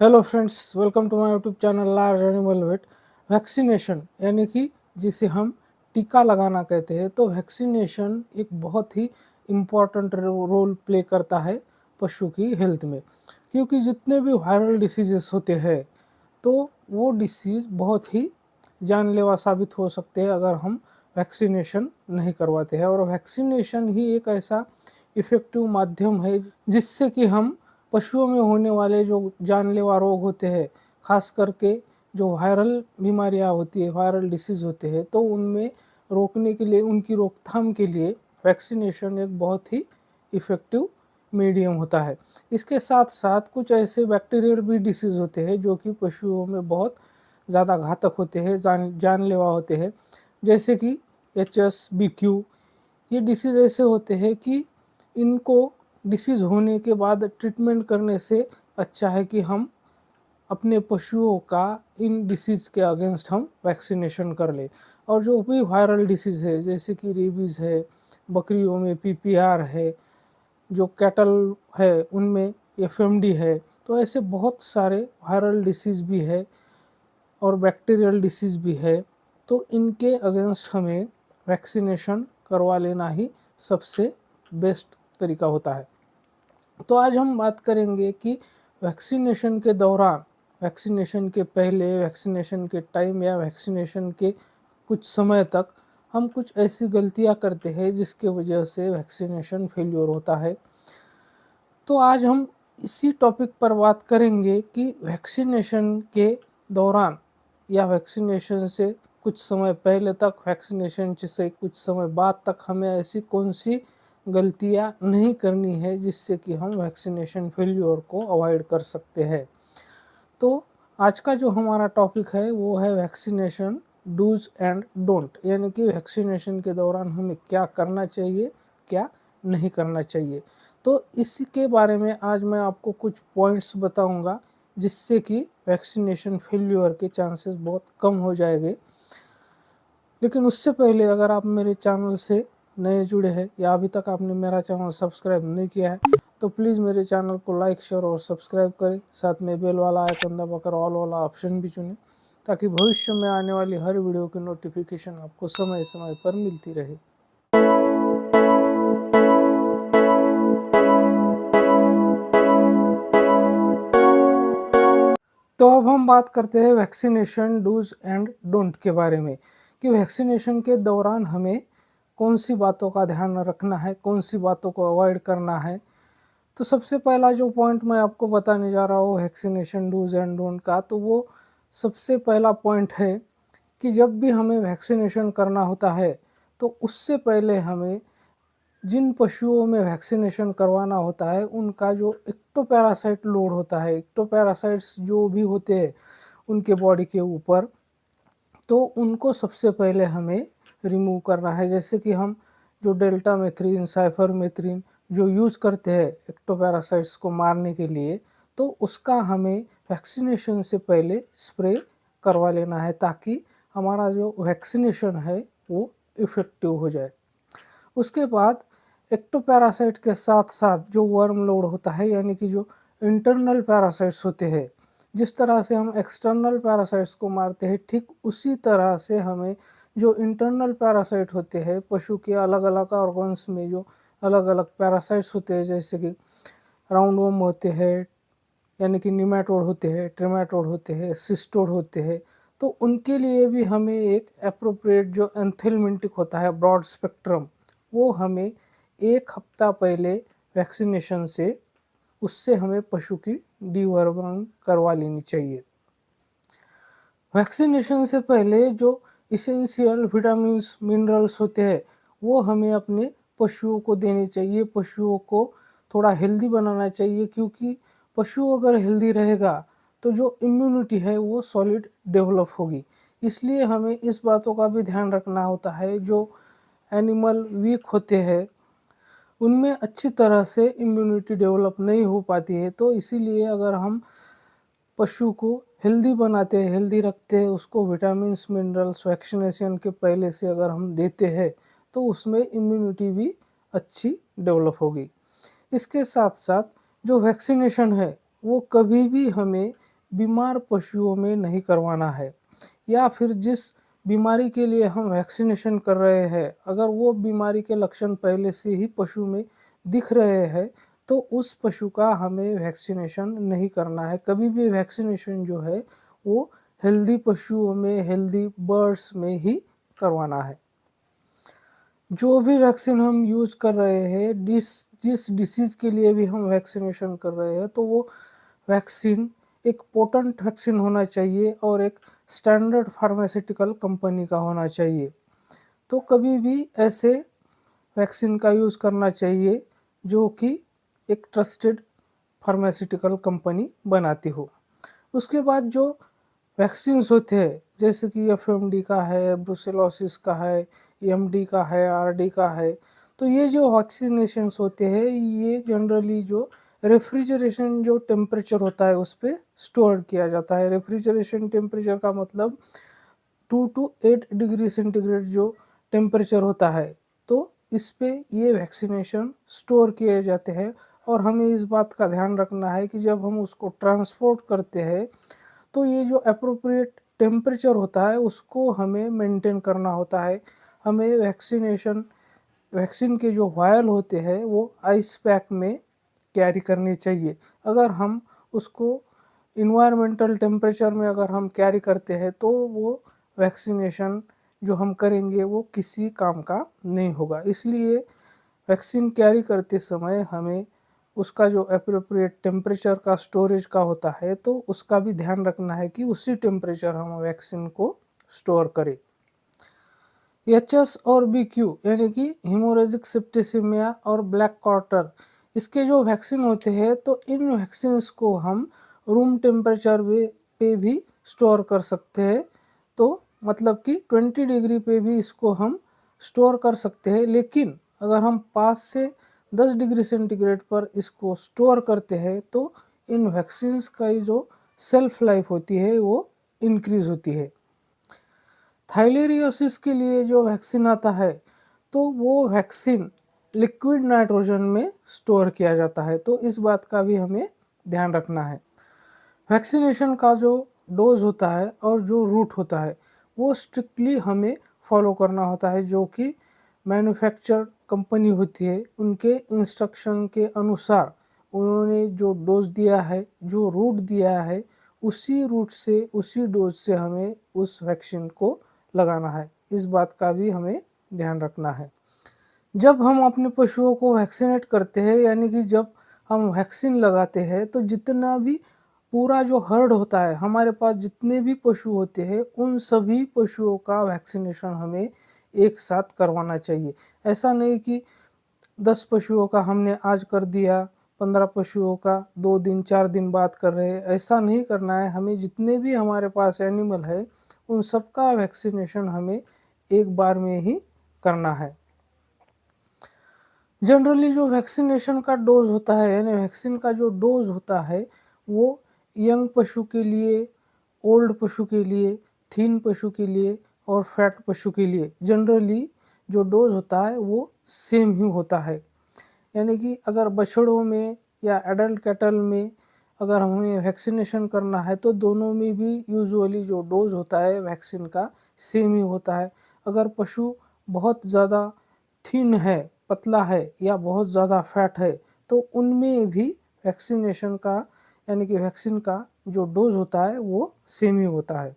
Hello friends, welcome to my YouTube channel large animal vet. Vaccination यानी कि जिसे हम टीका लगाना कहते हैं, तो वैक्सीनेशन एक बहुत ही इम्पॉर्टेंट रोल प्ले करता है पशु की हेल्थ में। क्योंकि जितने भी वायरल डिसीजेस होते हैं, तो वो डिसीज़ बहुत ही जानलेवा साबित हो सकते हैं अगर हम वैक्सीनेशन नहीं करवाते हैं। और वैक्सीनेशन ही एक ऐसा इफ़ेक्टिव माध्यम है जिससे कि हम पशुओं में होने वाले जो जानलेवा रोग होते हैं, ख़ास करके जो वायरल बीमारियां होती है, वायरल डिसीज़ होते हैं, तो उनमें रोकने के लिए, उनकी रोकथाम के लिए वैक्सीनेशन एक बहुत ही इफ़ेक्टिव मीडियम होता है। इसके साथ साथ कुछ ऐसे बैक्टीरियल भी डिसीज़ होते हैं जो कि पशुओं में बहुत ज़्यादा घातक होते हैं, जानलेवा होते हैं, जैसे कि HSBQ। ये डिसीज़ ऐसे होते हैं कि इनको डिसीज़ होने के बाद ट्रीटमेंट करने से अच्छा है कि हम अपने पशुओं का इन डिसीज़ के अगेंस्ट हम वैक्सीनेशन कर लें। और जो भी वायरल डिसीज़ है, जैसे कि रेबीज़ है, बकरियों में PPR है, जो कैटल है उनमें FMD है, तो ऐसे बहुत सारे वायरल डिसीज़ भी है और बैक्टीरियल डिसीज़ भी है। तो इनके अगेंस्ट हमें वैक्सीनेशन करवा लेना ही सबसे बेस्ट तरीका होता है। तो आज हम बात करेंगे कि वैक्सीनेशन के दौरान, वैक्सीनेशन के पहले, वैक्सीनेशन के टाइम या वैक्सीनेशन के कुछ समय तक हम कुछ ऐसी गलतियां करते हैं जिसके वजह से वैक्सीनेशन फेल्योर होता है। तो आज हम इसी टॉपिक पर बात करेंगे कि वैक्सीनेशन के दौरान या वैक्सीनेशन से कुछ समय पहले तक, वैक्सीनेशन से कुछ समय बाद तक हमें ऐसी कौन सी गलतियां नहीं करनी है जिससे कि हम वैक्सीनेशन फेल्योर को अवॉइड कर सकते हैं। तो आज का जो हमारा टॉपिक है वो है वैक्सीनेशन डूज एंड डोंट, यानी कि वैक्सीनेशन के दौरान हमें क्या करना चाहिए, क्या नहीं करना चाहिए। तो इसी के बारे में आज मैं आपको कुछ पॉइंट्स बताऊंगा जिससे कि वैक्सीनेशन फेल्यूर के चांसेस बहुत कम हो जाएंगे। लेकिन उससे पहले अगर आप मेरे चैनल से नए जुड़े हैं या अभी तक आपने मेरा चैनल सब्सक्राइब नहीं किया है, तो प्लीज़ मेरे चैनल को लाइक, शेयर और सब्सक्राइब करें। साथ में बेल वाला आइकन दबाकर ऑल वाला ऑप्शन भी चुनें, ताकि भविष्य में आने वाली हर वीडियो की नोटिफिकेशन आपको समय समय पर मिलती रहे। तो अब हम बात करते हैं वैक्सीनेशन डूज एंड डोंट के बारे में, कि वैक्सीनेशन के दौरान हमें कौन सी बातों का ध्यान रखना है, कौन सी बातों को अवॉइड करना है। तो सबसे पहला जो पॉइंट मैं आपको बताने जा रहा हूँ वैक्सीनेशन डूज एंड डोंट का, तो वो सबसे पहला पॉइंट है कि जब भी हमें वैक्सीनेशन करना होता है, तो उससे पहले हमें जिन पशुओं में वैक्सीनेशन करवाना होता है उनका जो एक्टोपैरासाइट लोड होता है, एक्टोपैरासाइट्स जो भी होते हैं उनके बॉडी के ऊपर, तो उनको सबसे पहले हमें रिमूव करना है। जैसे कि हम जो डेल्टा मेथ्रीन, साइफर मेथ्रीन जो यूज़ करते हैं एक्टोपैरासाइट्स को मारने के लिए, तो उसका हमें वैक्सीनेशन से पहले स्प्रे करवा लेना है, ताकि हमारा जो वैक्सीनेशन है वो इफ़ेक्टिव हो जाए। उसके बाद एक्टोपैरासाइट के साथ साथ जो वर्म लोड होता है, यानी कि जो इंटरनल पैरासाइट्स होते हैं, जिस तरह से हम एक्सटर्नल पैरासाइट्स को मारते हैं, ठीक उसी तरह से हमें जो इंटरनल पैरासाइट होते हैं, पशु के अलग अलग ऑर्गन्स में जो अलग अलग पैरासाइट्स होते हैं, जैसे कि राउंडवॉर्म होते हैं, यानी कि निमेटोड होते हैं, ट्रिमेटोड होते हैं, सिस्टोड होते हैं, तो उनके लिए भी हमें एक अप्रोप्रिएट जो एंथेलमिंटिक होता है, ब्रॉड स्पेक्ट्रम, वो हमें एक हफ्ता पहले वैक्सीनेशन से, उससे हमें पशु की डीवर्मिंग करवा लेनी चाहिए। वैक्सीनेशन से पहले जो इसेंशियल विटामिन्स, मिनरल्स होते हैं, वो हमें अपने पशुओं को देने चाहिए, पशुओं को थोड़ा हेल्दी बनाना चाहिए। क्योंकि पशु अगर हेल्दी रहेगा तो जो इम्यूनिटी है वो सॉलिड डेवलप होगी। इसलिए हमें इस बातों का भी ध्यान रखना होता है, जो एनिमल वीक होते हैं उनमें अच्छी तरह से इम्यूनिटी डेवलप नहीं हो पाती है। तो इसीलिए अगर हम पशु को हेल्दी बनाते हैं, हेल्दी रखते हैं, उसको विटामिन्स, मिनरल्स वैक्सीनेशन के पहले से अगर हम देते हैं, तो उसमें इम्यूनिटी भी अच्छी डेवलप होगी। इसके साथ साथ जो वैक्सीनेशन है वो कभी भी हमें बीमार पशुओं में नहीं करवाना है, या फिर जिस बीमारी के लिए हम वैक्सीनेशन कर रहे हैं अगर वो बीमारी के लक्षण पहले से ही पशु में दिख रहे हैं तो उस पशु का हमें वैक्सीनेशन नहीं करना है। कभी भी वैक्सीनेशन जो है वो हेल्दी पशुओं में, हेल्दी बर्ड्स में ही करवाना है। जो भी वैक्सीन हम यूज़ कर रहे हैं, जिस डिसीज़ के लिए भी हम वैक्सीनेशन कर रहे हैं तो वो वैक्सीन एक पोटेंट वैक्सीन होना चाहिए और एक स्टैंडर्ड फार्मास्यूटिकल कंपनी का होना चाहिए। तो कभी भी ऐसे वैक्सीन का यूज़ करना चाहिए जो कि एक ट्रस्टेड फार्मास्यूटिकल कंपनी बनाती हो। उसके बाद जो वैक्सीन्स होते हैं जैसे कि एफएमडी का है, ब्रुसेलोसिस का है, एमडी का है, आरडी का है, तो ये जो वैक्सीनेशंस होते हैं ये जनरली जो रेफ्रिजरेशन जो टेम्परेचर होता है उस पे स्टोर किया जाता है। रेफ्रिजरेशन टेम्परेचर का मतलब 2 to 8 डिग्री सेंटीग्रेड जो टेम्परेचर होता है, तो इस पे ये वैक्सीनेशन स्टोर किए जाते हैं और हमें इस बात का ध्यान रखना है कि जब हम उसको ट्रांसपोर्ट करते हैं तो ये जो एप्रोप्रिएट टेम्परेचर होता है उसको हमें मेंटेन करना होता है। हमें वैक्सीन के जो वायल होते हैं वो आइस पैक में कैरी करनी चाहिए। अगर हम उसको इन्वायरमेंटल टेम्परेचर में अगर हम कैरी करते हैं तो वो वैक्सीनेशन जो हम करेंगे वो किसी काम का नहीं होगा। इसलिए वैक्सीन कैरी करते समय हमें उसका जो एप्रोप्रिएट टेम्परेचर का स्टोरेज का होता है तो उसका भी ध्यान रखना है कि उसी टेम्परेचर हम वैक्सीन को स्टोर करें। एचएस और बीक्यू यानी कि हीमोरेजिक सेप्टिसिमिया और ब्लैक क्वार्टर, इसके जो वैक्सीन होते हैं तो इन वैक्सीन्स को हम रूम टेम्परेचर पे भी स्टोर कर सकते हैं। तो मतलब कि 20 डिग्री पे भी इसको हम स्टोर कर सकते हैं, लेकिन अगर हम 5 से 10 डिग्री सेंटीग्रेड पर इसको स्टोर करते हैं तो इन वैक्सीन्स का जो सेल्फ लाइफ होती है वो इंक्रीज होती है। थाइलेरियोसिस के लिए जो वैक्सीन आता है तो वो वैक्सीन लिक्विड नाइट्रोजन में स्टोर किया जाता है, तो इस बात का भी हमें ध्यान रखना है। वैक्सीनेशन का जो डोज होता है और जो रूट होता है वो स्ट्रिक्टली हमें फॉलो करना होता है, जो कि मैन्युफैक्चर कंपनी होती है उनके इंस्ट्रक्शन के अनुसार उन्होंने जो डोज दिया है, जो रूट दिया है, उसी रूट से उसी डोज से हमें उस वैक्सीन को लगाना है। इस बात का भी हमें ध्यान रखना है। जब हम अपने पशुओं को वैक्सीनेट करते हैं यानी कि जब हम वैक्सीन लगाते हैं तो जितना भी पूरा जो हर्ड होता है, हमारे पास जितने भी पशु होते हैं उन सभी पशुओं का वैक्सीनेशन हमें एक साथ करवाना चाहिए। ऐसा नहीं कि 10 पशुओं का हमने आज कर दिया, 15 पशुओं का 2 दिन 4 दिन बाद कर रहे हैं, ऐसा नहीं करना है। हमें जितने भी हमारे पास एनिमल है उन सबका वैक्सीनेशन हमें एक बार में ही करना है। जनरली जो वैक्सीनेशन का डोज होता है यानी वैक्सीन का जो डोज होता है वो यंग पशु के लिए, ओल्ड पशु के लिए, थीन पशु के लिए और फैट पशु के लिए जनरली जो डोज होता है वो सेम ही होता है। यानी कि अगर बछड़ों में या एडल्ट कैटल में अगर हमें वैक्सीनेशन करना है तो दोनों में भी यूजुअली जो डोज होता है वैक्सीन का सेम ही होता है। अगर पशु बहुत ज़्यादा थिन है, पतला है या बहुत ज़्यादा फैट है तो उनमें भी वैक्सीनेशन का यानी कि वैक्सीन का जो डोज होता है वो सेम ही होता है।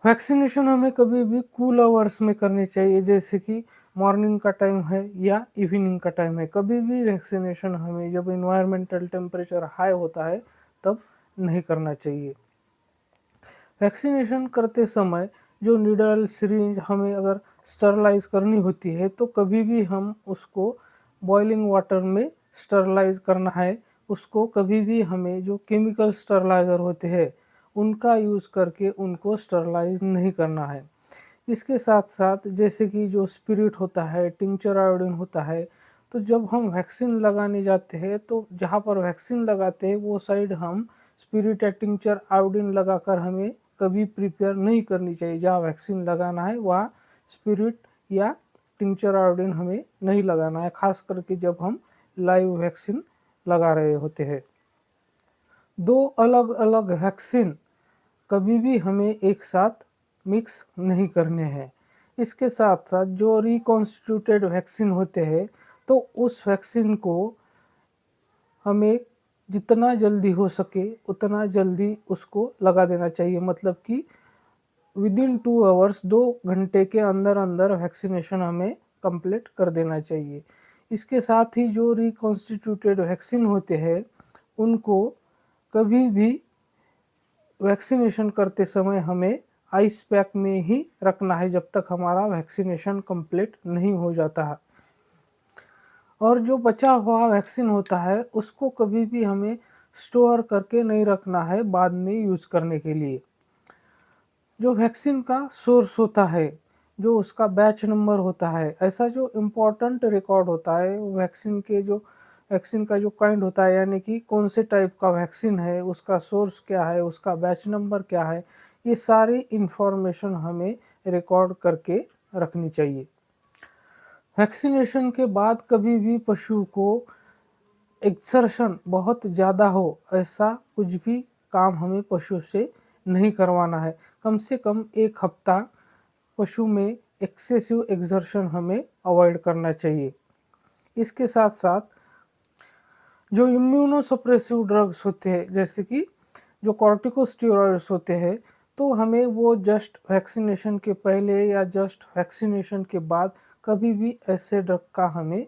वैक्सीनेशन हमें कभी भी कूल आवर्स में करनी चाहिए, जैसे कि मॉर्निंग का टाइम है या इवनिंग का टाइम है। कभी भी वैक्सीनेशन हमें जब इन्वायरमेंटल टेम्परेचर हाई होता है तब नहीं करना चाहिए। वैक्सीनेशन करते समय जो नीडल सिरिंज हमें अगर स्टरलाइज करनी होती है तो कभी भी हम उसको बॉइलिंग वाटर में स्टरलाइज करना है। उसको कभी भी हमें जो केमिकल स्टरलाइज़र होते हैं उनका यूज़ करके उनको स्टरलाइज नहीं करना है। इसके साथ साथ जैसे कि जो स्पिरिट होता है, टिंचर आयोडीन होता है, तो जब हम वैक्सीन लगाने जाते हैं तो जहाँ पर वैक्सीन लगाते हैं वो साइड हम स्पिरिट या टिंचर आयोडीन लगाकर हमें कभी प्रिपेयर नहीं करनी चाहिए। जहाँ वैक्सीन लगाना है वहाँ स्पिरिट या टिंचर आयोडीन हमें नहीं लगाना है, खास करके जब हम लाइव वैक्सीन लगा रहे होते हैं। दो अलग अलग वैक्सीन कभी भी हमें एक साथ मिक्स नहीं करने हैं। इसके साथ साथ जो रिकॉन्स्टिट्यूटेड वैक्सीन होते हैं तो उस वैक्सीन को हमें जितना जल्दी हो सके उतना जल्दी उसको लगा देना चाहिए, मतलब कि विदिन 2 आवर्स 2 घंटे के अंदर अंदर वैक्सीनेशन हमें कंप्लीट कर देना चाहिए। इसके साथ ही जो रिकॉन्स्टिट्यूटेड वैक्सीन होते हैं उनको कभी भी वैक्सीनेशन करते समय हमें आइस पैक में ही रखना है जब तक हमारा वैक्सीनेशन कंप्लीट नहीं हो जाता है। और जो बचा हुआ वैक्सीन होता है उसको कभी भी हमें स्टोर करके नहीं रखना है बाद में यूज़ करने के लिए। जो वैक्सीन का सोर्स होता है, जो उसका बैच नंबर होता है, ऐसा जो इम्पोर्टेंट रिकॉर्ड होता है वैक्सीन का जो काइंड होता है, यानी कि कौन से टाइप का वैक्सीन है, उसका सोर्स क्या है, उसका बैच नंबर क्या है, ये सारी इंफॉर्मेशन हमें रिकॉर्ड करके रखनी चाहिए। वैक्सीनेशन के बाद कभी भी पशु को एक्सर्शन बहुत ज़्यादा हो ऐसा कुछ भी काम हमें पशु से नहीं करवाना है। कम से कम 1 हफ्ता पशु में एक्सेसिव एक्सर्शन हमें अवॉइड करना चाहिए। इसके साथ साथ जो इम्यूनोसप्रेसिव ड्रग्स होते हैं जैसे कि जो कॉर्टिकोस्टेरॉइड्स होते हैं, तो हमें वो जस्ट वैक्सीनेशन के पहले या जस्ट वैक्सीनेशन के बाद कभी भी ऐसे ड्रग का हमें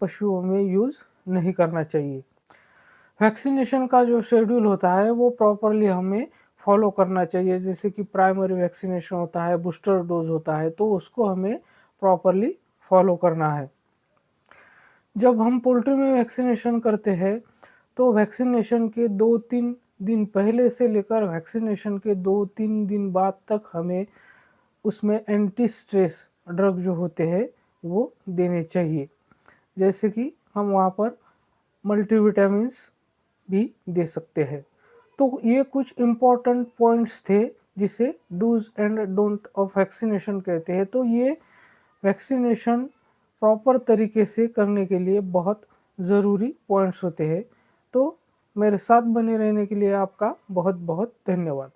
पशुओं में यूज़ नहीं करना चाहिए। वैक्सीनेशन का जो शेड्यूल होता है वो प्रॉपरली हमें फॉलो करना चाहिए, जैसे कि प्राइमरी वैक्सीनेशन होता है, बूस्टर डोज होता है, तो उसको हमें प्रॉपरली फॉलो करना है। जब हम पोल्ट्री में वैक्सीनेशन करते हैं तो वैक्सीनेशन के 2-3 दिन पहले से लेकर वैक्सीनेशन के 2-3 दिन बाद तक हमें उसमें एंटी स्ट्रेस ड्रग जो होते हैं वो देने चाहिए, जैसे कि हम वहाँ पर मल्टीविटामिन्स भी दे सकते हैं। तो ये कुछ इम्पोर्टेंट पॉइंट्स थे जिसे dos and don't of vaccination कहते हैं। तो ये वैक्सीनेशन प्रॉपर तरीके से करने के लिए बहुत ज़रूरी पॉइंट्स होते हैं। तो मेरे साथ बने रहने के लिए आपका बहुत बहुत धन्यवाद।